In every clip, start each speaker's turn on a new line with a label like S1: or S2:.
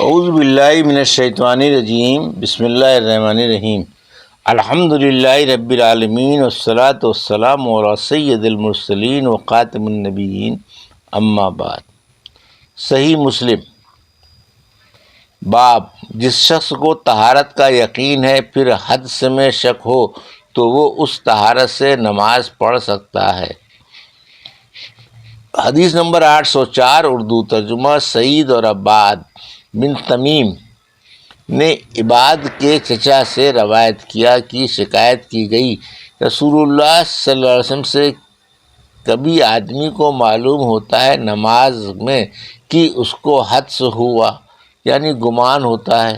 S1: اعوذ باللہ من الشیطان الرجیم، بسم اللہ الرحمن الرحیم۔ الحمد للہ رب العالمین والصلاة والسلام علی سید المرسلین وخاتم النبیین، اما بعد۔ صحیح مسلم۔ باب، جس شخص کو طہارت کا یقین ہے پھر حدث میں شک ہو تو وہ اس طہارت سے نماز پڑھ سکتا ہے۔ حدیث نمبر 804، اردو ترجمہ۔ سعید اور عباد بن تمیم نے عباد کے چچا سے روایت کیا کہ شکایت کی گئی رسول اللہ صلی اللہ علیہ وسلم سے، کبھی آدمی کو معلوم ہوتا ہے نماز میں کہ اس کو حدث ہوا، یعنی گمان ہوتا ہے۔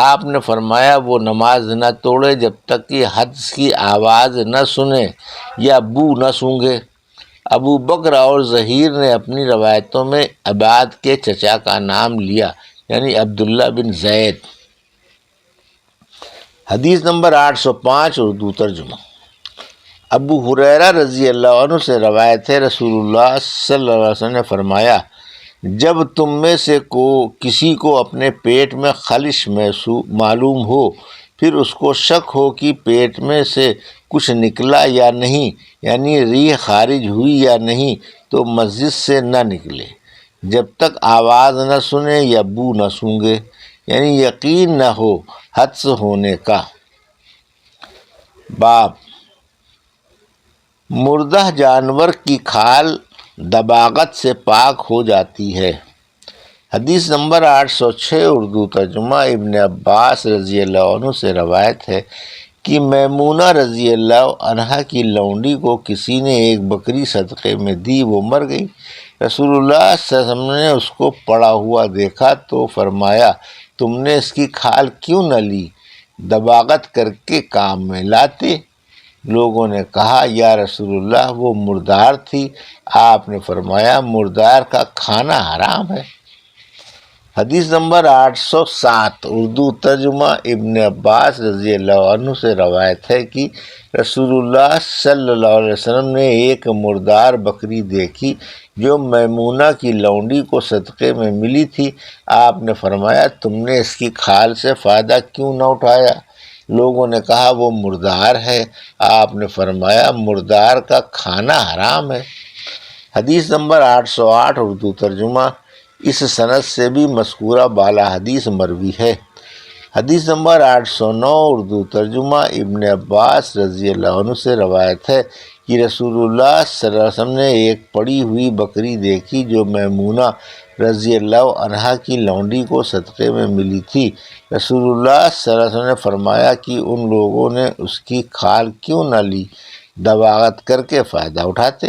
S1: آپ نے فرمایا وہ نماز نہ توڑے جب تک کہ حدث کی آواز نہ سنے یا بو نہ سونگھے۔ ابو بکر اور ظہیر نے اپنی روایتوں میں عباد کے چچا کا نام لیا، یعنی عبداللہ بن زید۔ حدیث نمبر 805، اردو ترجمہ۔ ابو ہریرہ رضی اللہ عنہ سے روایت ہے، رسول اللہ صلی اللہ علیہ وسلم نے فرمایا، جب تم میں سے کسی کو اپنے پیٹ میں خلش معلوم ہو، پھر اس کو شک ہو کہ پیٹ میں سے کچھ نکلا یا نہیں، یعنی ریح خارج ہوئی یا نہیں، تو مسجد سے نہ نکلے جب تک آواز نہ سنے یا بو نہ سونگھے، یعنی یقین نہ ہو حدث ہونے کا۔ باب، مردہ جانور کی کھال دباغت سے پاک ہو جاتی ہے۔ حدیث نمبر 806، اردو ترجمہ۔ ابن عباس رضی اللہ عنہ سے روایت ہے کہ میمونہ رضی اللہ عنہا کی لونڈی کو کسی نے ایک بکری صدقے میں دی، وہ مر گئی۔ رسول اللہ صلی اللہ علیہ وسلم نے اس کو پڑا ہوا دیکھا تو فرمایا، تم نے اس کی کھال کیوں نہ لی؟ دباغت کر کے کام میں لاتے۔ لوگوں نے کہا، یا رسول اللہ وہ مردار تھی۔ آپ نے فرمایا، مردار کا کھانا حرام ہے۔ حدیث نمبر 807، اردو ترجمہ۔ ابن عباس رضی اللہ عنہ سے روایت ہے کہ رسول اللہ صلی اللہ علیہ وسلم نے ایک مردار بکری دیکھی جو میمونہ کی لونڈی کو صدقے میں ملی تھی۔ آپ نے فرمایا، تم نے اس کی کھال سے فائدہ کیوں نہ اٹھایا؟ لوگوں نے کہا، وہ مردار ہے۔ آپ نے فرمایا، مردار کا کھانا حرام ہے۔ حدیث نمبر 808، اردو ترجمہ۔ اس سند سے بھی مذکورہ بالا حدیث مروی ہے۔ حدیث نمبر 809، اردو ترجمہ۔ ابن عباس رضی اللہ عنہ سے روایت ہے کہ رسول اللہ صلی اللہ علیہ وسلم نے ایک پڑی ہوئی بکری دیکھی جو میمونہ رضی اللہ عنہا کی لونڈی کو صدقے میں ملی تھی۔ رسول اللہ صلی اللہ علیہ وسلم نے فرمایا کہ ان لوگوں نے اس کی کھال کیوں نہ لی؟ دباغت کر کے فائدہ اٹھاتے۔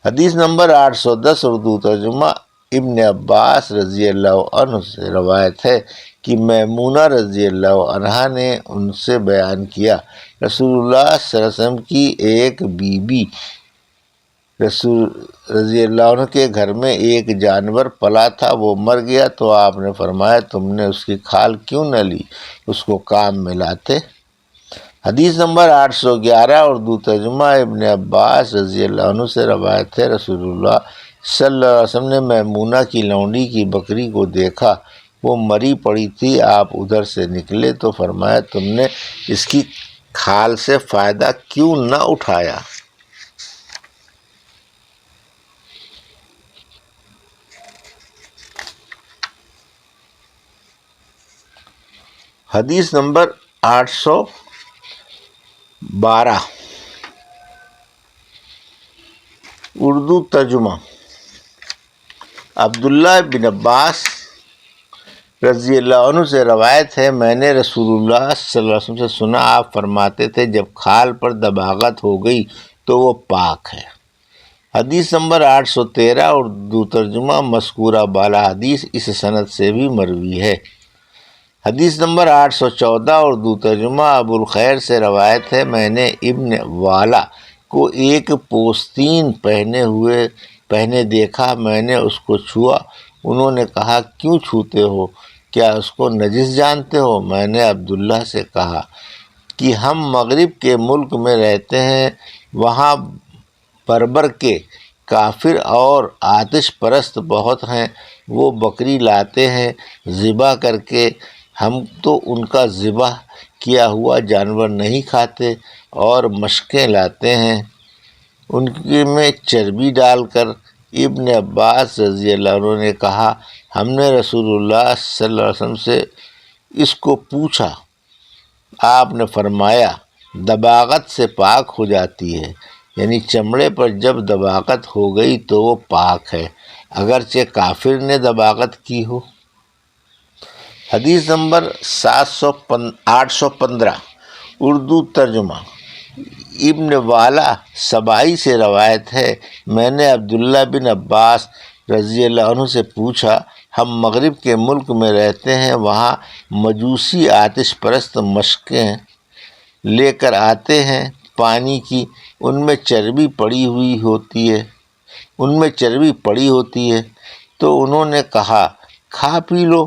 S1: حدیث نمبر 810، اردو ترجمہ۔ ابن عباس رضی اللہ عنہ سے روایت ہے کہ میمونہ رضی اللہ عنہا نے ان سے بیان کیا، رسول اللہ صلی اللہ علیہ وسلم کی ایک بیوی رسول رضی اللہ عنہ کے گھر میں ایک جانور پلا تھا، وہ مر گیا تو آپ نے فرمایا، تم نے اس کی کھال کیوں نہ لی؟ اس کو کام میں لاتے۔ حدیث نمبر 811، اردو ترجمہ۔ ابن عباس رضی اللہ عنہ سے روایت ہے، رسول اللہ صلی اللہ علیہ وسلم نے میمونہ کی لونڈی کی بکری کو دیکھا، وہ مری پڑی تھی۔ آپ ادھر سے نکلے تو فرمایا، تم نے اس کی کھال سے فائدہ کیوں نہ اٹھایا؟ حدیث نمبر 812، اردو ترجمہ۔ عبداللہ بن عباس رضی اللہ عنہ سے روایت ہے، میں نے رسول اللہ صلی اللہ علیہ وسلم سے سنا، آپ فرماتے تھے، جب کھال پر دباغت ہو گئی تو وہ پاک ہے۔ حدیث نمبر 813، اردو ترجمہ۔ مذکورہ بالا حدیث اس سند سے بھی مروی ہے۔ حدیث نمبر 814، اردو ترجمہ۔ ابو الخیر سے روایت ہے، میں نے ابن والا کو ایک پوستین پہنے دیکھا، میں نے اس کو چھوا، انہوں نے کہا، کیوں چھوتے ہو؟ کیا اس کو نجس جانتے ہو؟ میں نے عبداللہ سے کہا کہ ہم مغرب کے ملک میں رہتے ہیں، وہاں بربر کے کافر اور آتش پرست بہت ہیں، وہ بکری لاتے ہیں ذبح کر کے، ہم تو ان کا ذبح کیا ہوا جانور نہیں کھاتے، اور مشقیں لاتے ہیں ان کے میں چربی ڈال کر۔ ابن عباس رضی اللہ عنہ نے کہا، ہم نے رسول اللہ صلی اللہ علیہ وسلم سے اس کو پوچھا، آپ نے فرمایا دباغت سے پاک ہو جاتی ہے، یعنی چمڑے پر جب دباغت ہو گئی تو وہ پاک ہے، اگرچہ کافر نے دباغت کی ہو۔ حدیث نمبر 815 اردو ترجمہ۔ ابن والا سبائی سے روایت ہے، میں نے عبداللہ بن عباس رضی اللہ عنہ سے پوچھا، ہم مغرب کے ملک میں رہتے ہیں، وہاں مجوسی آتش پرست مشقیں لے کر آتے ہیں پانی کی، ان میں چربی پڑی ہوتی ہے، تو انہوں نے کہا کھا پی لو۔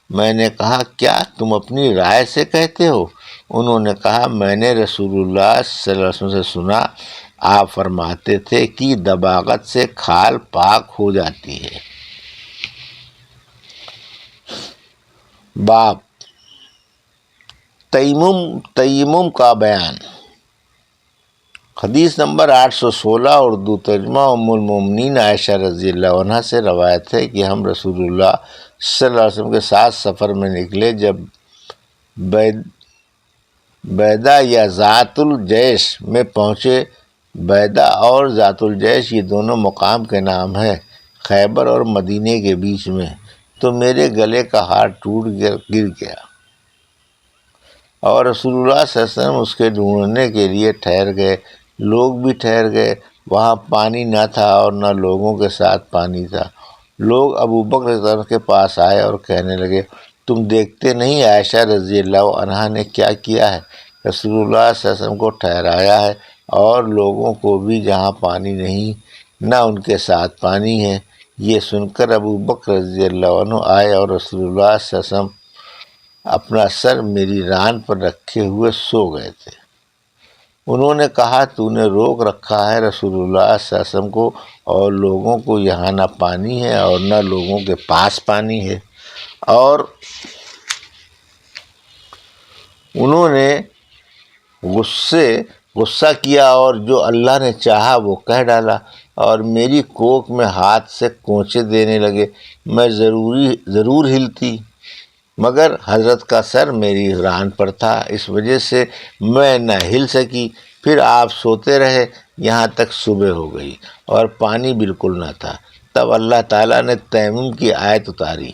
S1: میں نے کہا کیا تم اپنی رائے سے کہتے ہو؟ انہوں نے کہا میں نے رسول اللہ صلی اللہ علیہ وسلم سے سنا، آپ فرماتے تھے کہ دباغت سے کھال پاک ہو جاتی ہے۔ باب تیمم کا بیان۔ حدیث نمبر 816 اردو ترجمہ۔ ام المومنین عائشہ رضی اللہ عنہ سے روایت ہے کہ ہم رسول اللہ صلی اللہ علیہ وسلم کے ساتھ سفر میں نکلے، جب بیدہ یا ذات الجیش میں پہنچے۔ بیدہ اور ذات الجیش یہ دونوں مقام کے نام ہیں، خیبر اور مدینے کے بیچ میں۔ تو میرے گلے کا ہار ٹوٹ گر گیا، اور رسول اللہ صلی اللہ علیہ وسلم اس کے ڈھونڈنے کے لیے ٹھہر گئے، لوگ بھی ٹھہر گئے، وہاں پانی نہ تھا اور نہ لوگوں کے ساتھ پانی تھا۔ لوگ ابو بکر رضی اللہ عنہ کے پاس آئے اور کہنے لگے، تم دیکھتے نہیں عائشہ رضی اللہ عنہا نے کیا کیا ہے؟ رسول اللہ صلی اللہ علیہ وسلم کو ٹھہرایا ہے، اور لوگوں کو بھی جہاں پانی نہیں نہ ان کے ساتھ پانی ہے۔ یہ سن کر ابو بکر رضی اللہ عنہ آئے اور رسول اللہ صلی اللہ علیہ وسلم اپنا سر میری ران پر رکھے ہوئے سو گئے تھے۔ انہوں نے کہا تو نے روک رکھا ہے رسول اللہ صلی اللہ علیہ وسلم کو، اور لوگوں کو یہاں نہ پانی ہے اور نہ لوگوں کے پاس پانی ہے۔ اور انہوں نے غصہ کیا، اور جو اللہ نے چاہا وہ کہہ ڈالا، اور میری کوکھ میں ہاتھ سے کونچے دینے لگے۔ میں ضرور ہلتی، مگر حضرت کا سر میری ران پر تھا، اس وجہ سے میں نہ ہل سکی۔ پھر آپ سوتے رہے یہاں تک صبح ہو گئی، اور پانی بالکل نہ تھا۔ تب اللہ تعالیٰ نے تیمم کی آیت اتاری۔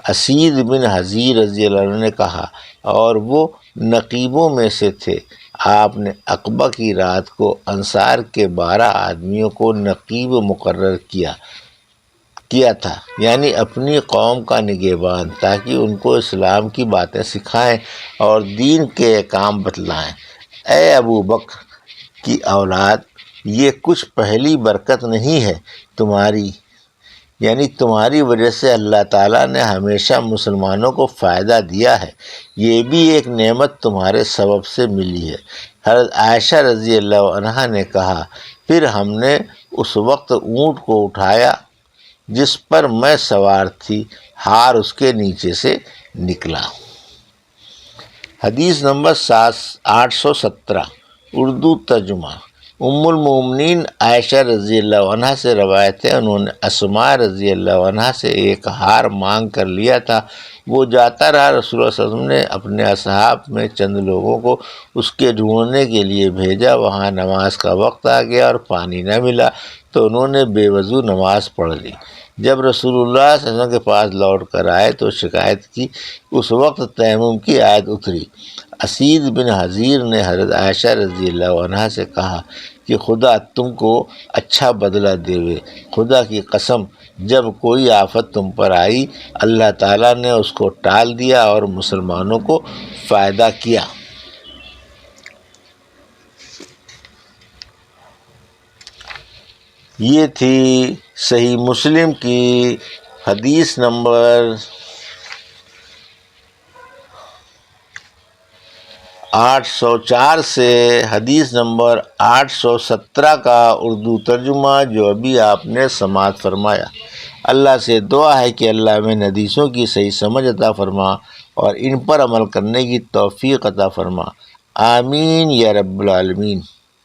S1: اسید بن حضیر رضی اللہ عنہ نے کہا، اور وہ نقیبوں میں سے تھے، آپ نے عقبہ کی رات کو انصار کے 12 آدمیوں کو نقیب مقرر کیا تھا، یعنی اپنی قوم کا نگہبان، تاکہ ان کو اسلام کی باتیں سکھائیں اور دین کے احکام بتلائیں۔ اے ابو بکر کی اولاد، یہ کچھ پہلی برکت نہیں ہے تمہاری، یعنی تمہاری وجہ سے اللہ تعالیٰ نے ہمیشہ مسلمانوں کو فائدہ دیا ہے، یہ بھی ایک نعمت تمہارے سبب سے ملی ہے۔ حضرت عائشہ رضی اللہ عنہا نے کہا، پھر ہم نے اس وقت اونٹ کو اٹھایا جس پر میں سوار تھی، ہار اس کے نیچے سے نکلا۔ حدیث نمبر 817 اردو ترجمہ۔ ام المومنین عائشہ رضی اللہ عنہا سے روایت ہے، انہوں نے اسماء رضی اللہ عنہا سے ایک ہار مانگ کر لیا تھا، وہ جاتا رہا۔ رسول اللہ صلی اللہ علیہ وسلم نے اپنے اصحاب میں چند لوگوں کو اس کے ڈھونڈنے کے لیے بھیجا، وہاں نماز کا وقت آ گیا اور پانی نہ ملا، تو انہوں نے بے وضو نماز پڑھ لی۔ جب رسول اللہ صلی اللہ علیہ وسلم کے پاس لوٹ کر آئے تو شکایت کی، اس وقت تیمم کی آیت اتری۔ اسید بن حضیر نے حضرت عائشہ رضی اللہ عنہا سے کہا کہ خدا تم کو اچھا بدلہ دے، خدا کی قسم جب کوئی آفت تم پر آئی اللہ تعالیٰ نے اس کو ٹال دیا اور مسلمانوں کو فائدہ کیا۔ یہ تھی صحیح مسلم کی حدیث نمبر 804 سے حدیث نمبر 817 کا اردو ترجمہ جو ابھی آپ نے سماعت فرمایا۔ اللہ سے دعا ہے کہ اللہ میں حدیثوں کی صحیح سمجھ عطا فرما اور ان پر عمل کرنے کی توفیق عطا فرما۔ آمین یا رب العالمین۔